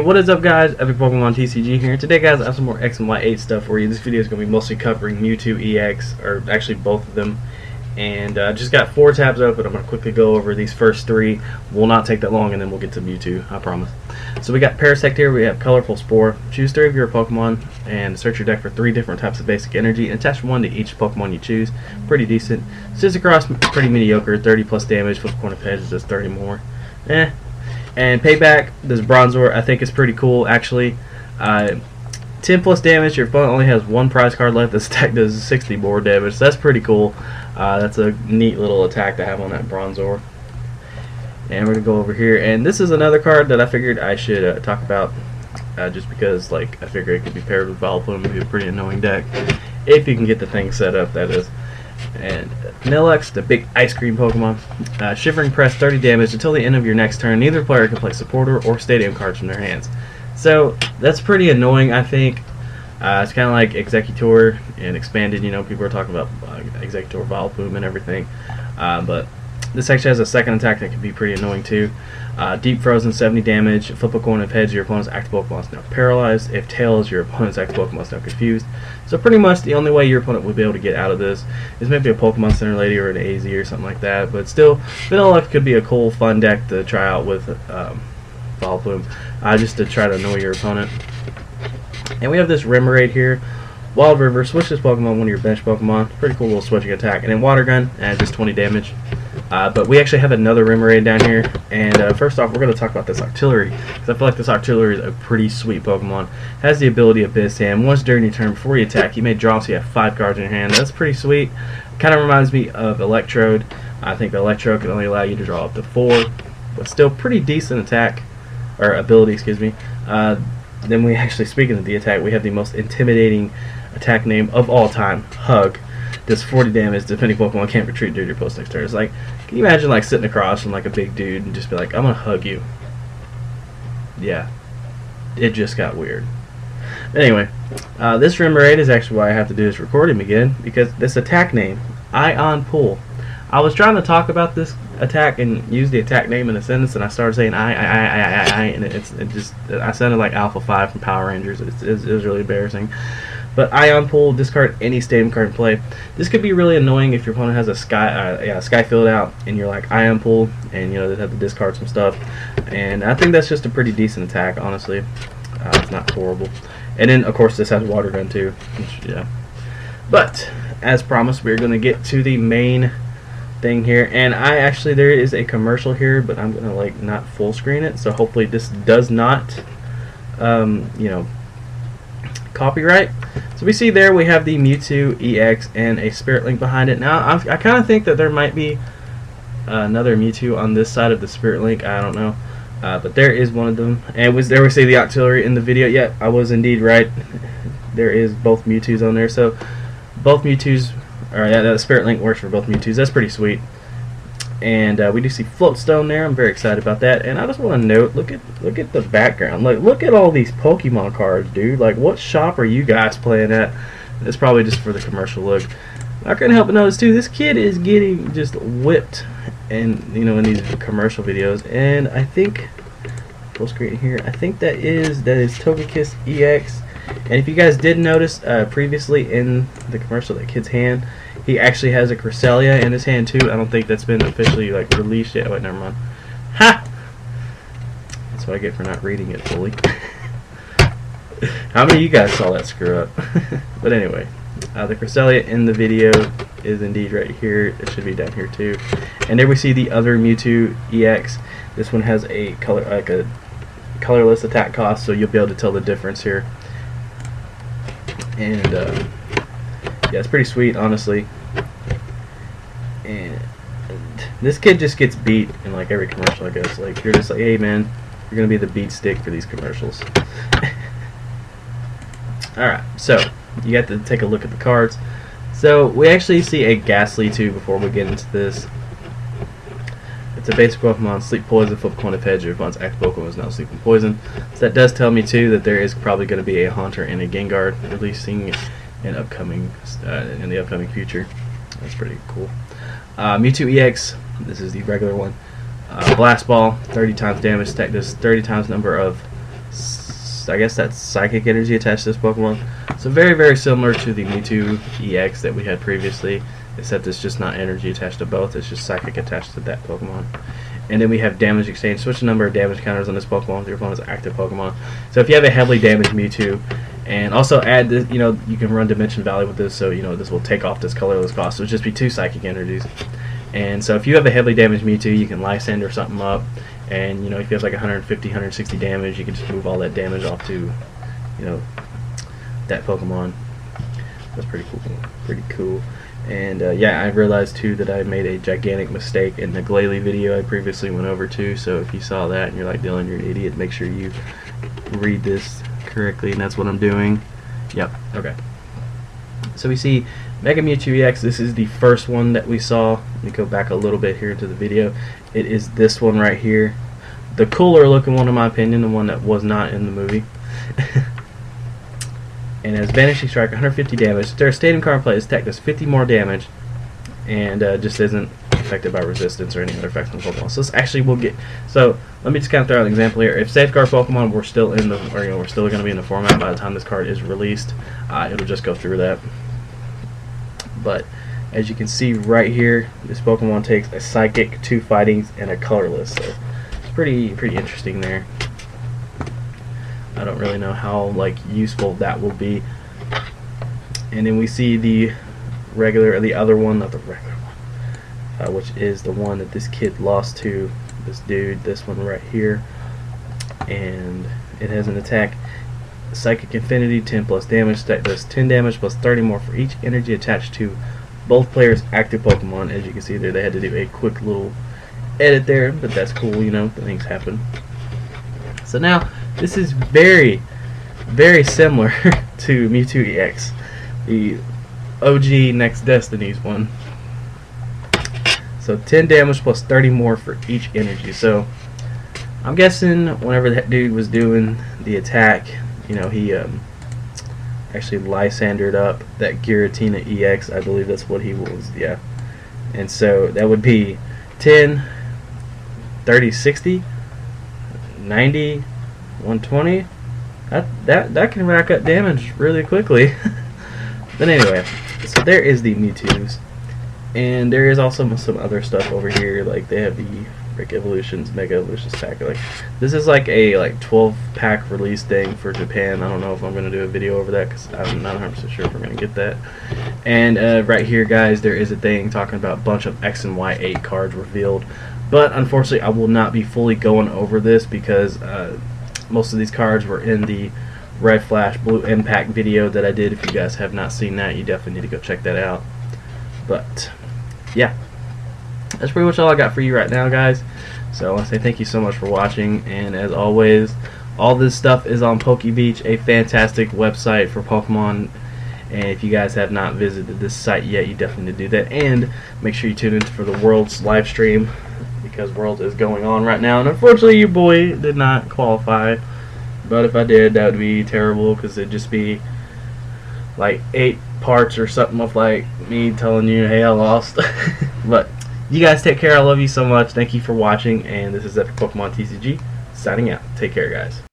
what is up, guys? Epic Pokemon TCG here. Today, guys, I have some more X and Y8 stuff for you. This video is going to be mostly covering Mewtwo EX, or actually both of them. And just got 4 tabs open. I'm going to quickly go over these first 3. Will not take that long, and then we'll get to Mewtwo, I promise. So we got Parasect here. We have Colorful Spore. Choose 3 of your Pokemon and search your deck for 3 different types of basic energy and attach 1 to each Pokemon you choose. Pretty decent. Sizzicross, pretty mediocre. 30 plus damage. Flip a coin of heads, does 30 more. And Payback, this Bronzor, I think is pretty cool, actually. 10 plus damage, your opponent only has 1 prize card left. This attack does 60 more damage, so that's pretty cool. That's a neat little attack to have on that Bronzor. And we're going to go over here, and this is another card that I figured I should talk about, just because I figured it could be paired with Vileplume. It would be a pretty annoying deck, if you can get the thing set up, that is. And Nilux, the big ice cream Pokemon. Shivering Press, 30 damage. Until the end of your next turn, neither player can play supporter or stadium cards from their hands. So that's pretty annoying, I think. It's kind of like Executor and expanded. You know, people are talking about Executor, Vileplume, and everything. But this actually has a second attack that can be pretty annoying too. Deep Frozen, 70 damage. Flip a coin. If heads, your opponent's active Pokemon is now paralyzed. If tails, your opponent's active Pokemon is now confused. So pretty much the only way your opponent would be able to get out of this is maybe a Pokemon Center Lady or an AZ or something like that. But still, Vanilla could be a cool, fun deck to try out with Vileplume, just to try to annoy your opponent. And we have this Remoraid here. Wild River, switch this Pokemon one of your bench Pokemon. Pretty cool little switching attack. And then Water Gun, just 20 damage. But we actually have another Remoraid down here. And first off, we're going to talk about this Octillery, because I feel like this Octillery is a pretty sweet Pokemon. Has the ability of Abyss Hand. Once during your turn before you attack, you may draw so you have 5 cards in your hand. That's pretty sweet. Kind of reminds me of Electrode. I think Electrode can only allow you to draw up to 4. But still pretty decent attack. Or ability, excuse me. Then we actually, speaking of the attack, we have the most intimidating attack name of all time, Hug. Does 40 damage. Defending Pokemon can't retreat during your post next turn. It's like, can you imagine sitting across from a big dude and just be like, I'm gonna hug you? Yeah, it just got weird. Anyway, this Remoraid is actually why I have to do this recording again, because this attack name, Ion Pull. I was trying to talk about this attack and use the attack name in a sentence, and I started saying I, and I sounded like Alpha 5 from Power Rangers. It was really embarrassing. But Ion Pull, discard any stadium card in play. This could be really annoying if your opponent has a Sky Field out, and you're like Ion Pull, and they have to discard some stuff. And I think that's just a pretty decent attack, honestly. It's not horrible. And then, of course, this has Water Gun too. Which, yeah. But as promised, we're going to get to the main thing here, and there is a commercial here, but I'm gonna not full screen it, so hopefully this does not copyright. So we see there we have the Mewtwo EX and a Spirit Link behind it. Now I kind of think that there might be another Mewtwo on this side of the Spirit Link. I don't know, but there is one of them. And there we see the Octillery in the video. Yeah, I was indeed right. There is both Mewtwo's on there, so both Mewtwo's. Alright, yeah, the Spirit Link works for both Mewtwo's. That's pretty sweet. And we do see Floatstone there. I'm very excited about that. And I just want to note, look at the background. Look at all these Pokemon cards, dude. What shop are you guys playing at? It's probably just for the commercial look. I couldn't help but notice too, this kid is getting just whipped, and in these commercial videos. And I think full screen here. I think that is Togekiss EX. And if you guys did notice previously in the commercial, that kid's hand, he actually has a Cresselia in his hand too. I don't think that's been officially released yet. Wait, never mind. Ha! That's what I get for not reading it fully. How many of you guys saw that screw up? But anyway, the Cresselia in the video is indeed right here. It should be down here too. And there we see the other Mewtwo EX. This one has a colorless attack cost, so you'll be able to tell the difference here. And yeah, it's pretty sweet, honestly. And this kid just gets beat in every commercial, I guess. You're just like, hey man, you're gonna be the beat stick for these commercials. Alright, so you got to take a look at the cards. So we actually see a Ghastly too before we get into this. It's a basic Pokemon, Sleep Poison, flip a coin of heads. Your opponent's active Pokemon is now sleeping poison. So that does tell me too that there is probably going to be a Haunter and a Gengar releasing in the upcoming future. That's pretty cool. Mewtwo EX, this is the regular one. Blast Ball, 30 times damage. Attack does 30 times number of I guess that's psychic energy attached to this Pokemon. So very, very similar to the Mewtwo EX that we had previously, except it's just not energy attached to both, it's just psychic attached to that Pokemon. And then we have damage exchange. Switch the number of damage counters on this Pokemon with your opponent's active Pokemon. So if you have a heavily damaged Mewtwo, and also add this, you can run Dimension Valley with this, so this will take off this colorless cost. So it'll just be 2 psychic energies. And so if you have a heavily damaged Mewtwo, you can Lysander something up, and if you have like 150, 160 damage, you can just move all that damage off to, that Pokemon. That's pretty cool. Pretty cool. And yeah, I realized too that I made a gigantic mistake in the Glalie video I previously went over to. So if you saw that and you're like, Dylan, you're an idiot, make sure you read this correctly, and that's what I'm doing. Yep. Okay. So we see Mega Mewtwo EX. This is the first one that we saw. Let me go back a little bit here into the video. It is this one right here, the cooler looking one in my opinion, the one that was not in the movie. And it has Vanishing Strike, 150 damage. Stadium card play, this attack does 50 more damage, and just isn't affected by resistance or any other effects on Pokemon. So this actually will get. So let me just kind of throw out an example here. If Safeguard Pokemon were still in the, we're still going to be in the format by the time this card is released, it'll just go through that. But as you can see right here, this Pokemon takes a Psychic, 2 Fightings, and a Colorless. So it's pretty interesting there. I don't really know how useful that will be. And then we see the regular, or the other one, not the regular one, which is the one that this kid lost to this dude. This one right here, and it has an attack, Psychic Infinity, 10 plus damage. That does 10 damage plus 30 more for each energy attached to both players' active Pokemon. As you can see there, they had to do a quick little edit there, but that's cool. Things happen. So now, this is very, very similar to Mewtwo EX, the OG Next Destinies one. So 10 damage plus 30 more for each energy. So I'm guessing whenever that dude was doing the attack, he actually Lysandered up that Giratina EX. I believe that's what he was, yeah. And so that would be 10, 30, 60, 90, 120. That can rack up damage really quickly. But anyway, so there is the Mewtwo's, and there is also some other stuff over here. Like they have the Rick Evolutions, Mega Evolutions pack. This is like a 12-pack release thing for Japan. I don't know if I'm gonna do a video over that because I'm not 100% sure if we're gonna get that. And right here, guys, there is a thing talking about a bunch of X and Y 8 cards revealed. But unfortunately, I will not be fully going over this because most of these cards were in the Red Flash Blue Impact video that I did. If you guys have not seen that, you definitely need to go check that out. But yeah, that's pretty much all I got for you right now, guys. So I want to say thank you so much for watching, and as always, all this stuff is on PokeBeach, a fantastic website for Pokemon. And if you guys have not visited this site yet, you definitely need to do that. And make sure you tune in for the Worlds live stream, because Worlds is going on right now, and unfortunately your boy did not qualify. But if I did, that would be terrible, because it'd just be like 8 parts or something of me telling you, hey, I lost. But you guys take care. I love you so much. Thank you for watching, and this is Epic Pokemon TCG signing out. Take care, guys.